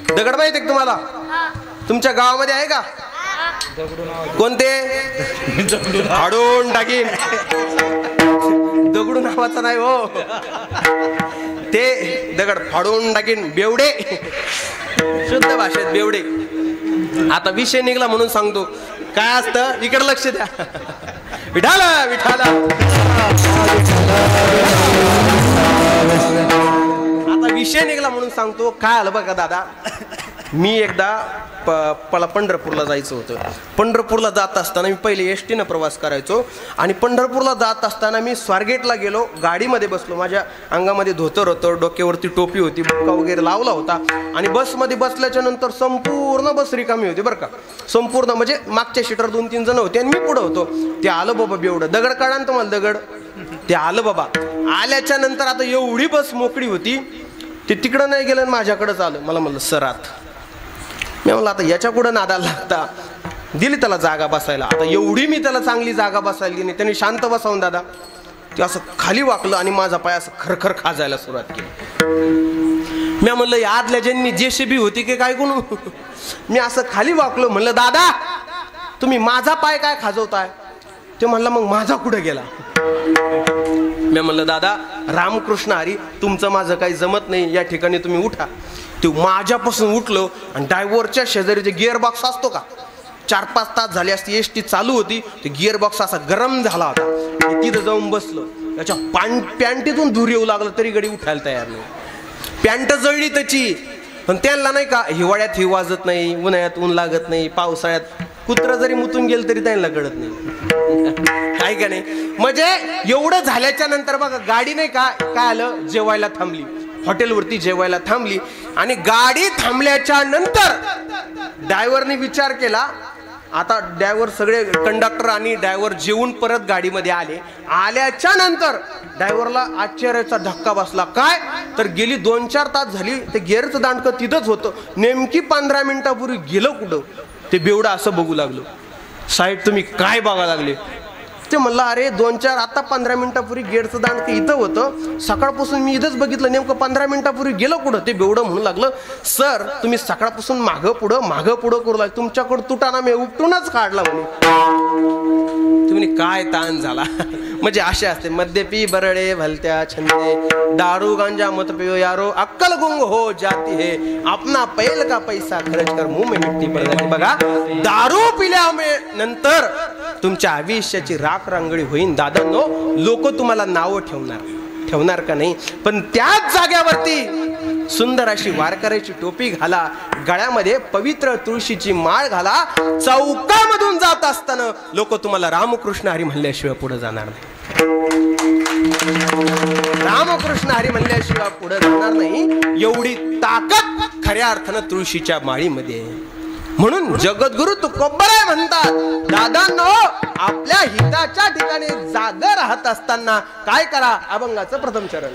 दगड माहिती आहे तुम्हाला? तुमच्या गावामध्ये आहे का? कोणते? फाडून टाकीन. दगडू नावाचा नाही हो, ते दगड फाडून टाकीन. बेवडे, शुद्ध भाषेत बेवडे. आता विषय निघला म्हणून सांगतो. काय असतं इकडे लक्ष द्या. विठाला विठाला. आता विषय निघला म्हणून सांगतो. काय आलं बघा दादा, मी एकदा मला पंढरपूरला जायचं होतं. पंढरपूरला जात असताना मी पहिले एसटीनं प्रवास करायचो आणि पंढरपूरला जात असताना मी स्वारगेटला गेलो. गाडीमध्ये बसलो. माझ्या अंगामध्ये धोतर होतं, डोक्यावरती टोपी होती, बुक्का वगैरे लावला होता आणि बसमध्ये बसल्याच्या नंतर संपूर्ण बस रिकामी होती बरं का. संपूर्ण म्हणजे मागच्या सीटर 2-3 जण होते आणि मी पुढं होतो. ते आलं बाबा बेवडं. दगड काढा ना तुम्हाला दगड. ते आलं बाबा. आल्याच्या नंतर आता एवढी बस मोकळी होती, ते तिकडं नाही गेलं, माझ्याकडेच आलं. मला म्हणलं सर आत. मी म्हणलं आता याच्या पुढं नादाला लागता. दिली त्याला जागा बसायला. आता एवढी मी त्याला चांगली जागा बसायला दिली. त्यांनी शांत बसावून दादा ते असं खाली वाकलं आणि माझा पाय असं खरखर खाजायला सुरुवात केली. मी म्हणलं या आदल्या जन्मी JCB होती की काय कोण. मी असं खाली वाकलो. म्हणलं दादा तुम्ही माझा पाय काय खाजवताय? ते म्हणलं मग माझा कुठं गेला? मी म्हणलं दादा रामकृष्ण हरी, तुमचं माझं काही जमत नाही, या ठिकाणी तुम्ही उठा. ते माझ्यापासून उठलो आणि ड्रायव्हरच्या शेजारी जे गिअर बॉक्स असतो का, 4-5 तास झाले असते एसटी चालू होती, ते गिअर बॉक्स असा गरम झाला होता. तिथं जाऊन बसलो. त्याच्या पॅन्टीतून धूर येऊ लागलं तरी गडी उठायला तयार नाही. पॅन्ट जळली त्याची. पण त्यांना नाही का हिवाळ्यात ही वाजत नाही, उन्हाळ्यात ऊन लागत नाही, पावसाळ्यात कुत्रा जरी मुतून गेलं तरी त्यांना कळत नाही. काय का नाही. म्हणजे एवढं झाल्याच्या नंतर बघा गाडी नाही का काय आलं, जेवायला थांबली. हॉटेलवरती जेवायला थांबली आणि गाडी थांबल्याच्या नंतर ड्रायव्हरने विचार केला. आता ड्रायव्हर सगळे कंडक्टर आणि ड्रायव्हर जेवून परत गाडीमध्ये आले. आल्याच्या नंतर ड्रायव्हरला आश्चर्याचा धक्का बसला. काय तर गेली 2-4 तास झाली ते गिअरचं दांडकं तिथंच होतं. नेमकी 15 मिनिटापूर्वी गेलं कुठं? ते बेवडं असं बघू लागलो. साहेब तुम्ही काय बघा लागले? ते म्हणलं अरे 2-4 आता 15 मिनिटापूर्वी गेटचं दांडकं इथं होतं, सकाळपासून मी इथंच बघितलं, नेमकं 15 मिनिटापूर्वी गेलं कुठं? ते बेवडं म्हणू लागलं सर तुम्ही सकाळपासून मागं पुढं करू लागले, तुमच्याकडं तुटाना मी उपटूनच काढला म्हणे. तुम्ही काय ताण झाला. म्हणजे असे असते मद्यपी बरडे भलत्या छंदे, दारू गांजा मत पियो यारो, अक्कल गुंग हो जाती है, अपना पैल का पैसा खर्च कर मुंह में मिट्टी पड़ जाती. बघा दारू पिल्यामुळे नंतर तुमच्या आयुष्याची राख रांगडी होईन दादांनो. लोक तुम्हाला नावं ठेवणार का नाही, पण त्याच जाग्यावरती सुंदर अशी वारकऱ्याची टोपी घाला, गळ्यामध्ये पवित्र तुळशीची माळ घाला, चौकामधून जात असताना लोक तुम्हाला रामकृष्ण हरी म्हणल्याशिवाय पुढे जाणार नाही. रामकृष्ण हरी म्हणल्याशिवाय पुढे जाणार नाही. एवढी ताकद खऱ्या अर्थानं तुळशीच्या माळीमध्ये आहे. म्हणून जगद्गुरु तुकोबराय म्हणतात दादांनो आपल्या हिताच्या ठिकाणी जागा राहत असताना काय करा? अभंगाचं प्रथम चरण.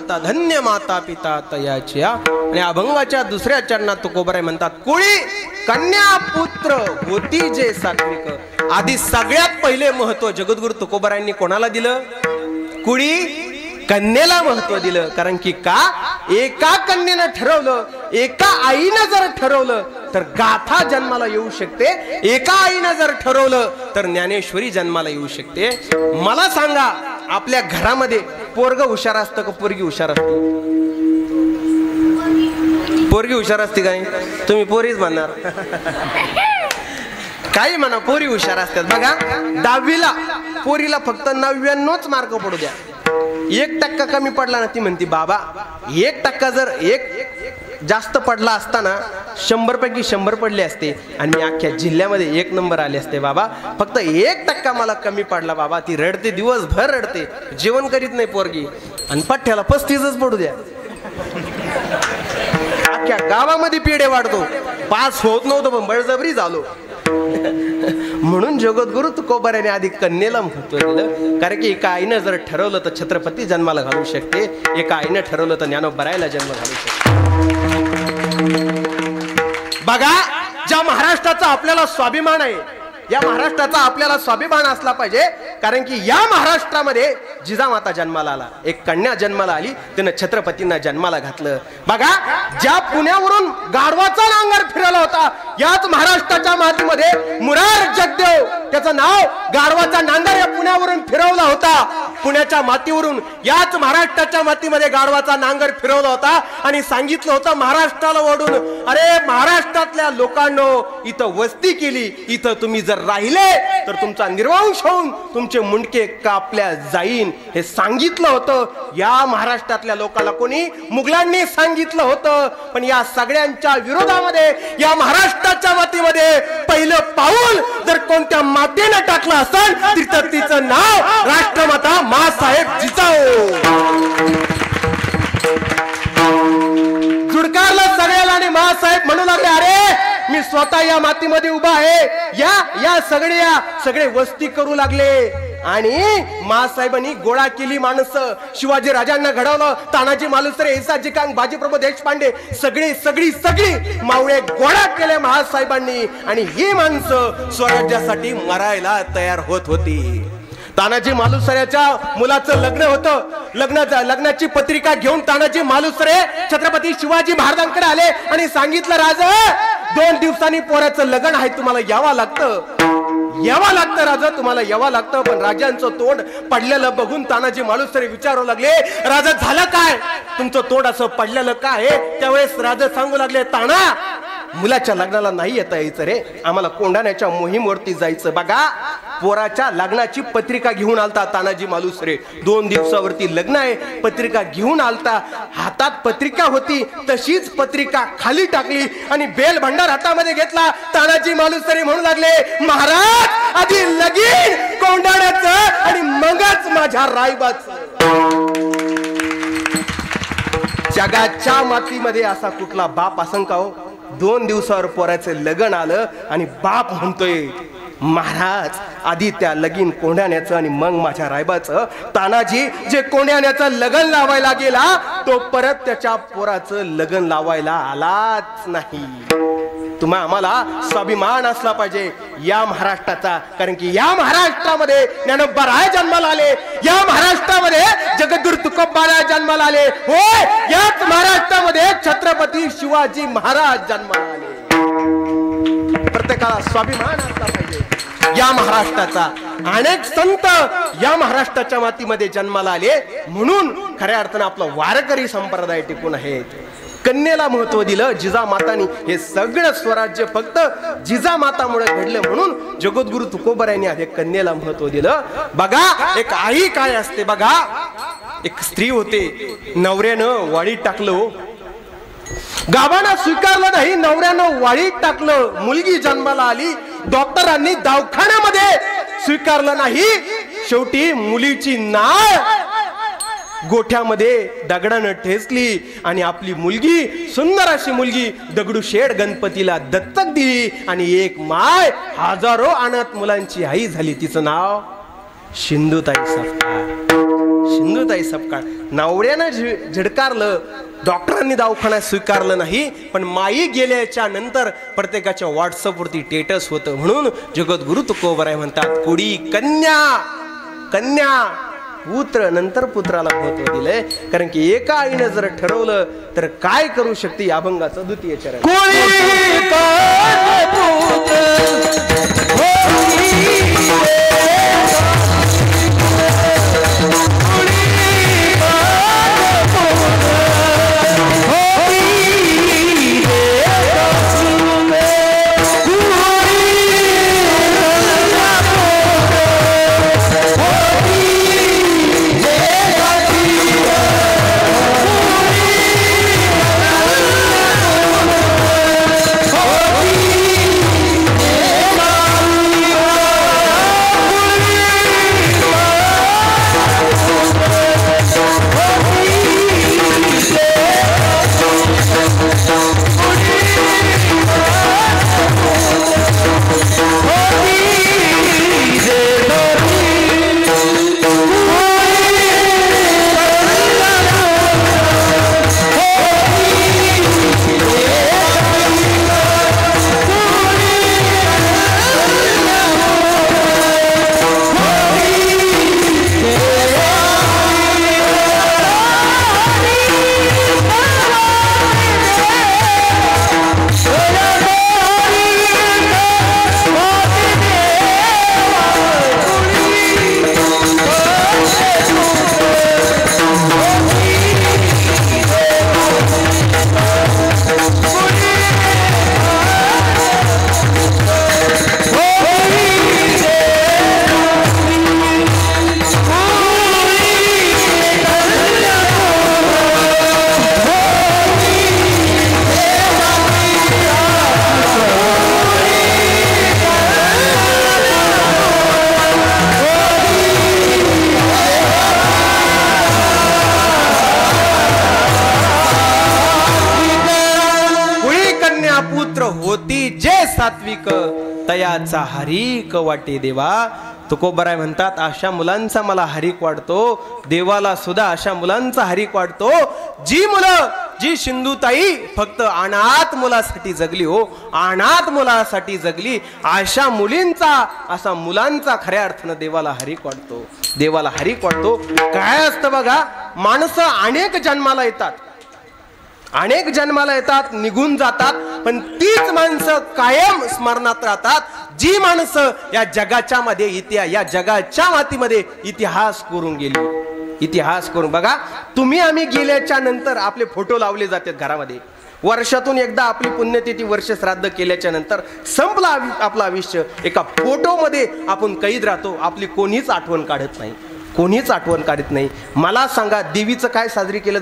माता धन्य माता पिता तयाच्या. आणि अभंगाच्या दुसऱ्या चरणात तुकोबाराय म्हणतात कुळी कन्या पुत्र होती जे सात्विक. आधी सगळ्यात पहिले महत्व जगद्गुरु तुकोबारायांनी कोणाला दिलं? कुळी कन्येला महत्व दिलं. कारण की का? एका कन्येनं ठरवलं, एका आईनं जर ठरवलं तर गाथा जन्माला येऊ शकते. एका आईनं जर ठरवलं तर ज्ञानेश्वरी जन्माला येऊ शकते. मला सांगा, आपल्या घरामध्ये पोरग हुशार असतं का पोरगी हुशार असते? पोरगी हुशार असते का नाही? तुम्ही पोरीच म्हणणार. काही म्हणा, पोरी हुशार असतात. बघा 10वीला पोरीला फक्त 99च मार्क पडू द्या, 1% कमी पडला ना ती म्हणती बाबा 1% जर एक जास्त पडला असताना 100 पैकी 100 पडले असते आणि मी अख्ख्या जिल्ह्यामध्ये 1 नंबर आले असते बाबा. फक्त 1% मला कमी पडला बाबा. ती रडते, दिवसभर रडते, जेवण करीत नाही पोरगी. आणि पठ्ठ्याला 35च पडू द्या. अख्ख्या गावामध्ये पेढे वाढतो. पास होत नव्हतं पण बळजबरी झालो. म्हणून जगद्गुरु तुकोबाराने आधी कन्येला महत्व दिलं. कारण की एका आईनं जर ठरवलं तर छत्रपती जन्माला घालू शकते, एका आईनं ठरवलं तर ज्ञानोबरायला जन्म घालू शकते. बघा, ज्या महाराष्ट्राचा आपल्याला स्वाभिमान आहे, या महाराष्ट्राचा आपल्याला स्वाभिमान असला पाहिजे. कारण की या महाराष्ट्रामध्ये जिजामाता जन्माला आला, एक कन्या जन्माला आली, त्यानं छत्रपतींना जन्माला घातलं. बघा, ज्या पुण्यावरून गाढवाचा नांगर फिरवला होता, याच महाराष्ट्राच्या मातीमध्ये मुरार जगदेव, त्याचं नाव गाढवाचा नांगर या पुण्यावरून फिरवला होता. पुण्याच्या मातीवरून याच महाराष्ट्राच्या मातीमध्ये गाढवाचा नांगर फिरवला होता आणि सांगितलं होतं महाराष्ट्राला ओढून, अरे महाराष्ट्रातल्या लोकांनो, इथं वस्ती केली, इथं तुम्ही जर राहिले तर तुमचा निर्वंश होऊन तुमचे मुंडके कापल्या जाईन. हे सांगितलं होतं या महाराष्ट्रातल्या लोकांना. कोणी? मुघलांनी सांगितलं होतं. पण या सगळ्यांच्या विरोधामध्ये या महाराष्ट्राच्या मातीमध्ये पहिलं पाऊल जर कोणत्या मातेनं टाकलं असेल तर तिचं नाव राष्ट्रमाता मासाहेब जिजाऊ. जुडकारलं सगळ्याला आणि मासाहेब म्हणू लागले, अरे मी स्वतः या मातीमध्ये उभा आहे. या सगळे वस्ती करू लागले. आणि मासाहेबांनी गोळा केली माणसं. शिवाजी राजांना घडवलं, तानाजी मालुसरे, येसाजी कांग, बाजीप्रभू देशपांडे, सगळी मावळे गोळा केले महासाहेबांनी. आणि ही माणसं स्वराज्यासाठी मरायला तयार होत होती. तानाजी मालुसरेच्या मुलाचं लग्न होतं. लग्नाची पत्रिका घेऊन तानाजी मालुसरे छत्रपती शिवाजी महाराजांकडे आले आणि सांगितलं, राजा 2 दिवसांनी पोराचं लग्न आहे, तुम्हाला यावं लागतं राजा, तुम्हाला यावं लागतं. पण राजांचं तोंड पडलेलं बघून तानाजी मालुसरे विचारू लागले, राजा झालं काय? तुमचं तोंड असं पडलेलं काय? त्यावेळेस राजा सांगू लागले, ताना मुलाच्या लग्नाला नाही येता यायचं रे, आम्हाला कोंढाण्याच्या मोहीमवरती जायचं. बघा, पोराच्या लग्नाची पत्रिका घेऊन आलता तानाजी मालुसरे. 2 दिवसावरती लग्न आहे, पत्रिका घेऊन आलता. हातात पत्रिका होती, तशीच पत्रिका खाली टाकली आणि बेल भंडार हातामध्ये घेतला. तानाजी मालुसरे म्हणू लागले, महाराज आधी लगीन कोंढाण्याचं आणि मगच माझ्या रायबाचं. जगाच्या मातीमध्ये असा कुठला बाप असं का हो? 2 दिवसावर पोराचं लग्न आलं आणि बाप म्हणतोय, महाराज आधी त्या लगीन कोंढाण्याचं आणि मग माझ्या रायबाचं. तानाजी जे कोंढाण्याचं लग्न लावायला गेला तो परत त्याच्या पोराचं लग्न लावायला आलाच नाही. तुम्हा आम्हाला स्वाभिमान असला पाहिजे या महाराष्ट्राचा. कारण की या महाराष्ट्रामध्ये ज्ञानोबराय जन्माला आले, या महाराष्ट्रामध्ये जगद्गुरु तुकोबाराय जन्माला आले, होय याच महाराष्ट्रामध्ये छत्रपती शिवाजी महाराज जन्माला आले. प्रत्येकाला स्वाभिमान असला पाहिजे या महाराष्ट्राचा. अनेक संत या महाराष्ट्राच्या मातीमध्ये जन्माला आले, म्हणून खऱ्या अर्थानं आपला वारकरी संप्रदाय टिकून आहे. कन्येला महत्व दिलं जिजामातांनी. हे सगळं स्वराज्य फक्त जिजामातामुळे घडलं, म्हणून जगद्गुरु तुकोबारायांनी आधी कन्येला महत्व दिलं. बघा, एक आई काय असते बघा. एक स्त्री होते, नवऱ्यानं वाळीत टाकलं, गावानं स्वीकारलं नाही, नवऱ्यानं वाळीत टाकलं. मुलगी जन्माला आली, डॉक्टरांनी दवाखान्यामध्ये स्वीकारलं नाही. शेवटी मुलीची नाळ गोठ्यामध्ये दगडानं ठेचली आणि आपली मुलगी, सुंदर अशी मुलगी, दगडूशेठ गणपतीला दत्तक दिली. आणि एक माय हजारो अनाथ मुलांची आई झाली. तिचं नाव सिंधुताई सपकाळ नावड्यानं झिडकारलं, डॉक्टरांनी दवाखान्यात स्वीकारलं नाही, पण माई गेल्याच्या नंतर प्रत्येकाच्या व्हॉट्सअपवरती स्टेटस होतं. म्हणून जगद्गुरु तुकोबराय म्हणतात, कुडी कन्या पुत्र, नंतर पुत्राला महत्व दिलंय. कारण की एका आईनं जर ठरवलं तर काय करू शकते. अभंगाचं द्वितीय चरण. सात्विक तयाचा हरिक वाटे देवा. तुकोबराय म्हणतात, अशा मुलांचा मला हरिक वाटतो, देवाला सुद्धा अशा मुलांचा हरिक वाटतो, जी सिंधुताई फक्त अनाथ मुलासाठी जगली हो, अनाथ मुलासाठी जगली. अशा मुलांचा खऱ्या अर्थानं देवाला हरिक वाटतो, देवाला हरिक वाटतो. काय असतं बघा, माणसं अनेक जन्माला येतात, निघून जातात, पण तीच माणसं कायम स्मरणात राहतात, जी माणसं या जगाच्या मातीमध्ये इतिहास करून गेली. इतिहास करून बघा, तुम्ही आम्ही गेल्याच्या नंतर आपले फोटो लावले जातात घरामध्ये. वर्षातून एकदा आपली पुण्यतिथी वर्ष श्राद्ध केल्याच्या नंतर संपला आपलं आयुष्य. एका फोटो मध्ये आपण कैद राहतो, आपली कोणीच आठवण काढत नाही. मला सांगा, देवीचं काय साजरी केलं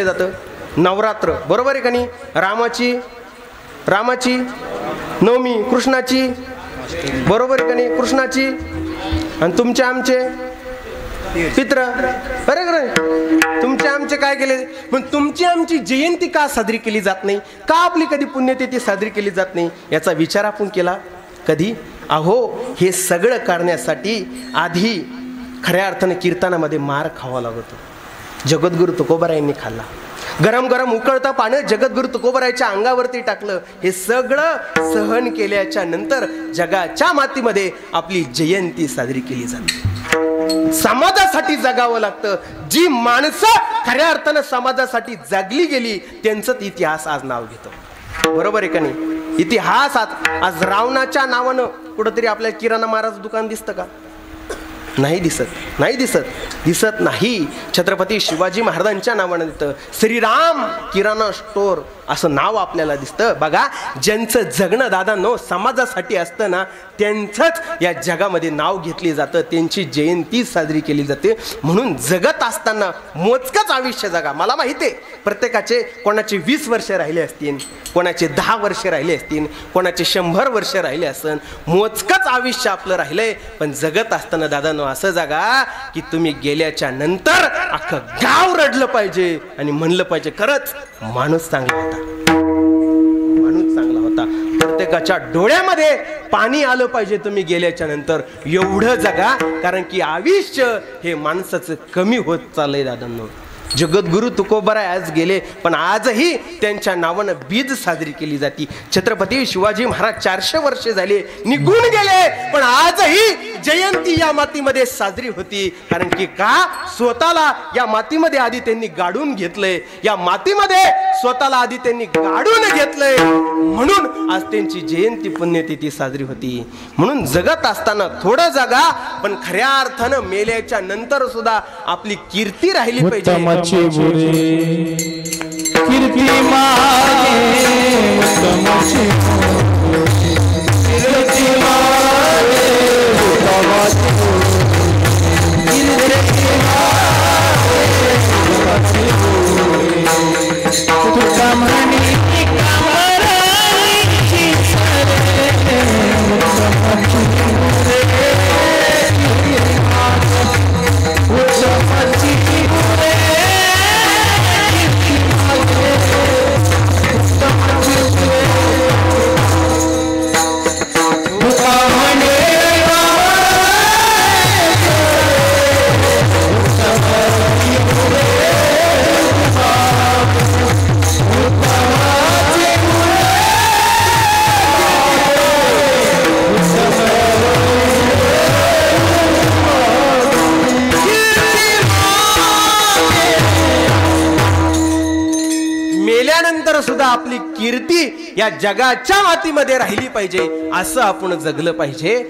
जातं? नवरात्र, बरोबर आहे का नाही? रामाची नवमी, कृष्णाची, बरोबर आहे का नाही? कृष्णाची. आणि तुमचे आमचे पित्र, बरोबर, तुमचे आमचे काय केले? पण तुमची आमची जयंती का साजरी केली जात नाही? का आपली कधी पुण्यतिथी साजरी केली जात नाही? याचा विचार आपण केला कधी? अहो, हे सगळं करण्यासाठी आधी खऱ्या अर्थाने कीर्तनामध्ये मार खावा लागतो. जगद्गुरु तुकोबरायांनी खाल्ला. गरम गरम उकळतं पाणी जगद्गुरु तुकोबरायच्या अंगावरती टाकलं. हे सगळं सहन केल्याच्या नंतर जगाच्या मातीमध्ये आपली जयंती साजरी केली जाते. समाजासाठी जगावं लागतं. जी माणसं खऱ्या अर्थानं समाजासाठी जगली गेली त्यांचंच इतिहास आज नाव घेतो, बरोबर आहे का नाही? इतिहासात आज रावणाच्या नावानं कुठंतरी आपल्याला किराणा मालाचं दुकान दिसतं का? नाही दिसत नाही. छत्रपती शिवाजी महाराजांच्या नावानं दिसतं श्रीराम किराणा स्टोअर असं नाव आपल्याला दिसतं. बघा, ज्यांचं जगणं दादांनो समाजासाठी असतं ना, त्यांचंच या जगामध्ये नाव घेतले जातं, त्यांची जयंती साजरी केली जाते. म्हणून जगत असताना मोजकंच आयुष्य जगा. मला माहिती आहे, प्रत्येकाचे कोणाचे 20 वर्ष राहिले असतील, कोणाचे 10 वर्ष राहिले असतील, कोणाचे 100 वर्ष राहिले असन. मोजकंच आयुष्य आपलं राहिलंय. पण जगत असताना दादांनो असं जगा की तुम्ही गेल्याच्या नंतर अख्खं गाव रडलं पाहिजे आणि म्हणलं पाहिजे, खरंच माणूस चांगला होता. तर प्रत्येकाच्या डोळ्यामध्ये पाणी आलं पाहिजे तुम्ही गेल्याच्या नंतर. एवढं जगा, कारण की आयुष्य हे माणसाचं कमी होत चाललंय दादांनो. जगद्गुरु तुकोबाराय आज गेले, पण आजही त्यांच्या नावानं बीज साजरी केली जाते. छत्रपती शिवाजी महाराज 400 वर्षे झाले निघून गेले, पण आजही जयंती या मातीमध्ये साजरी होती. कारण की का, स्वतःला या मातीमध्ये आधी त्यांनी गाडून घेतलंय, या मातीमध्ये स्वतःला आधी त्यांनी गाडून घेतलंय, म्हणून आज त्यांची जयंती पुण्यतिथी साजरी होती. म्हणून जगत असताना थोडं जगा, पण खऱ्या अर्थानं मेल्याच्या नंतर सुद्धा आपली कीर्ती राहिली पाहिजे. कीर्ती मागे उत्तमाची कीर्ती मागे उत्तमाची कीर्ती मागे तुका म्हणी कामराची सरे उत्तमाची उत्तमाची सुद्धा आपली कीर्ती या जगाच्या मातीमध्ये राहिली पाहिजे, असं आपण जगलं पाहिजे.